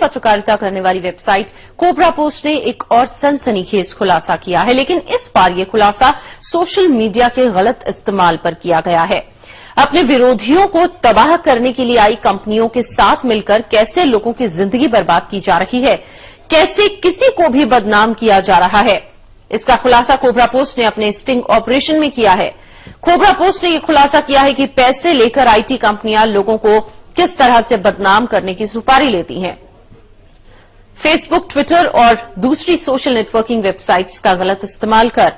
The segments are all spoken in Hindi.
पत्रकारिता करने वाली वेबसाइट कोबरा पोस्ट ने एक और सनसनीखेज खुलासा किया है, लेकिन इस बार यह खुलासा सोशल मीडिया के गलत इस्तेमाल पर किया गया है। अपने विरोधियों को तबाह करने के लिए आई कंपनियों के साथ मिलकर कैसे लोगों की जिंदगी बर्बाद की जा रही है, कैसे किसी को भी बदनाम किया जा रहा है, इसका खुलासा कोबरा पोस्ट ने अपने स्टिंग ऑपरेशन में किया है। कोबरा पोस्ट ने यह खुलासा किया है कि पैसे लेकर आईटी कंपनियां लोगों को किस तरह से बदनाम करने की सुपारी लेती हैं। फेसबुक, ट्विटर और दूसरी सोशल नेटवर्किंग वेबसाइट्स का गलत इस्तेमाल कर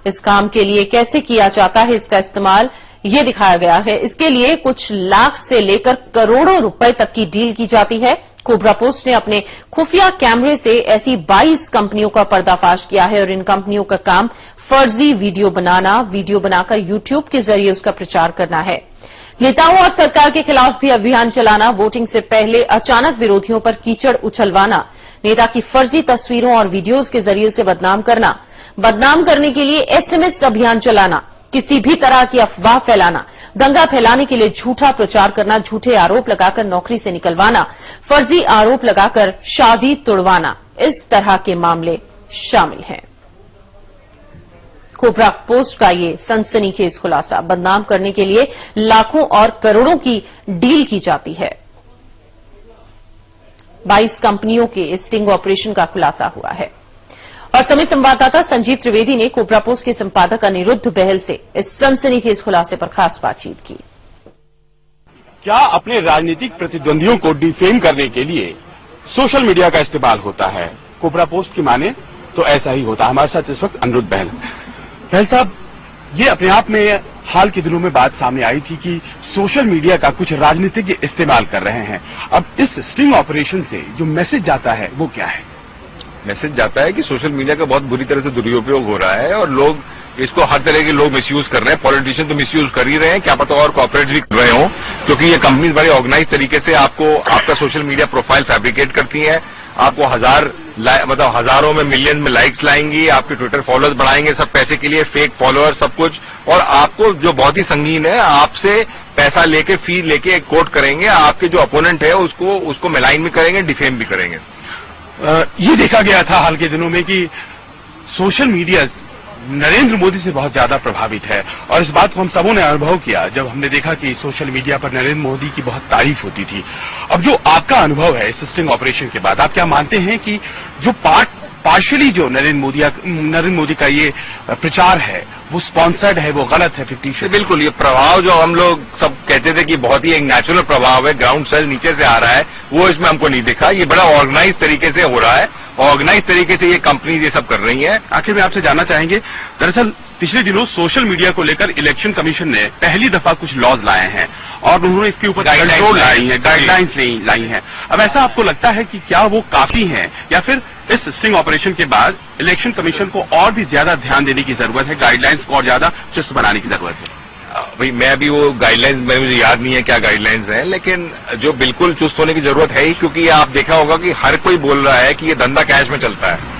इस काम के लिए कैसे किया जाता है, इसका इस्तेमाल ये दिखाया गया है। इसके लिए कुछ लाख से लेकर करोड़ों रुपए तक की डील की जाती है। कोबरा पोस्ट ने अपने खुफिया कैमरे से ऐसी 22 कंपनियों का पर्दाफाश किया है और इन कंपनियों का काम फर्जी वीडियो बनाना, वीडियो बनाकर यूट्यूब के जरिए उसका प्रचार करना है। नेताओं और सरकार के खिलाफ भी अभियान चलाना, वोटिंग से पहले अचानक विरोधियों पर कीचड़ उछलवाना, नेता की फर्जी तस्वीरों और वीडियोज के जरिए से बदनाम करना, बदनाम करने के लिए एसएमएस अभियान चलाना, किसी भी तरह की अफवाह फैलाना, दंगा फैलाने के लिए झूठा प्रचार करना, झूठे आरोप लगाकर नौकरी से निकलवाना, फर्जी आरोप लगाकर शादी तोड़वाना, इस तरह के मामले शामिल हैं। कोबरा पोस्ट का ये सनसनीखेज खुलासा, बदनाम करने के लिए लाखों और करोड़ों की डील की जाती है। 22 कंपनियों के स्टिंग ऑपरेशन का खुलासा हुआ है और समय संवाददाता संजीव त्रिवेदी ने कोबरा पोस्ट के संपादक अनिरुद्ध बहल से इस सनसनीखेज खुलासे पर खास बातचीत की। क्या अपने राजनीतिक प्रतिद्वंदियों को डिफेम करने के लिए सोशल मीडिया का इस्तेमाल होता है? कोबरा पोस्ट की माने तो ऐसा ही होता है। हमारे साथ इस वक्त अनिरुद्ध बहल साहब, ये अपने आप में हाल के दिनों में बात सामने आई थी कि सोशल मीडिया का कुछ राजनीतिज्ञ इस्तेमाल कर रहे हैं। अब इस स्टिंग ऑपरेशन से जो मैसेज जाता है वो क्या है? मैसेज जाता है कि सोशल मीडिया का बहुत बुरी तरह से दुरुपयोग हो रहा है और लोग इसको हर तरह के लोग मिसयूज कर रहे हैं। पॉलिटिशियन तो मिसयूज कर ही रहे हैं, क्या पता और कॉर्पोरेट्स भी कर रहे हो, क्योंकि ये कंपनीज बड़े ऑर्गेनाइज तरीके से आपका सोशल मीडिया प्रोफाइल फैब्रिकेट करती हैं। आपको हजारों में, मिलियन में लाइक्स लाएंगी, आपके ट्विटर फॉलोअर्स बढ़ाएंगे, सब पैसे के लिए, फेक फॉलोअर, सब कुछ। और आपको जो बहुत ही संगीन है, आपसे पैसा लेके, फी लेके एक कोट करेंगे, आपके जो अपोनेंट है उसको मेलाइन भी करेंगे, डिफेम भी करेंगे। ये देखा गया था हाल के दिनों में कि सोशल मीडिया नरेंद्र मोदी से बहुत ज्यादा प्रभावित है और इस बात को हम सबों ने अनुभव किया जब हमने देखा कि सोशल मीडिया पर नरेंद्र मोदी की बहुत तारीफ होती थी। अब जो आपका अनुभव है इस स्टिंग ऑपरेशन के बाद, आप क्या मानते हैं कि जो पार्शियली जो नरेंद्र मोदी का ये प्रचार है वो स्पॉन्सर्ड है, वो गलत है? 50 बिल्कुल, ये प्रभाव जो हम लोग सब कहते थे कि बहुत ही एक नेचुरल प्रभाव है, ग्राउंड सेल नीचे से आ रहा है, वो इसमें हमको नहीं दिखा। ये बड़ा ऑर्गेनाइज तरीके से हो रहा है, ऑर्गेनाइज तरीके से ये कंपनीज ये सब कर रही हैं। आखिर में आपसे जानना चाहेंगे, दरअसल पिछले दिनों सोशल मीडिया को लेकर इलेक्शन कमीशन ने पहली दफा कुछ लॉज लाए हैं और उन्होंने इसके ऊपर गाइडलाइंस लाई हैं। अब ऐसा आपको लगता है कि क्या वो काफी हैं या फिर इस स्टिंग ऑपरेशन के बाद इलेक्शन कमीशन को और भी ज्यादा ध्यान देने की जरूरत है, गाइडलाइंस को और ज्यादा चुस्त बनाने की जरूरत है? भाई मैं अभी वो गाइडलाइंस मुझे याद नहीं है क्या गाइडलाइंस हैं, लेकिन जो बिल्कुल चुस्त होने की जरूरत है ही, क्योंकि आप देखा होगा कि हर कोई बोल रहा है कि ये धंधा कैश में चलता है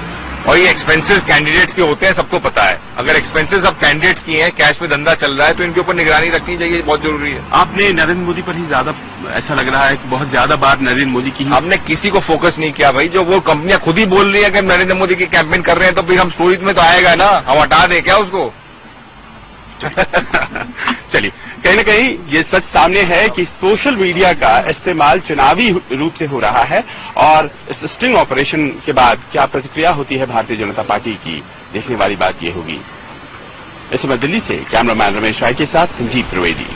और ये एक्सपेंसेस कैंडिडेट्स के होते हैं, सबको पता है। अगर एक्सपेंसेस अब कैंडिडेट्स की हैं, कैश में धंधा चल रहा है, तो इनके ऊपर निगरानी रखनी चाहिए, बहुत जरूरी है। आपने नरेंद्र मोदी पर ही ज्यादा, ऐसा लग रहा है कि बहुत ज्यादा बात नरेंद्र मोदी की ही। आपने किसी को फोकस नहीं किया भाई, जो वो कंपनियां खुद ही बोल रही है कि हम नरेंद्र मोदी की कैंपेन कर रहे हैं, तो फिर हम स्टोरीज में तो आएगा ना, हम हटा दें क्या उसको? चलिए, कहीं न कहीं ये सच सामने है कि सोशल मीडिया का इस्तेमाल चुनावी रूप से हो रहा है और इस स्टिंग ऑपरेशन के बाद क्या प्रतिक्रिया होती है भारतीय जनता पार्टी की, देखने वाली बात ये होगी। इस समय दिल्ली से कैमरामैन रमेश राय के साथ संजीव त्रिवेदी।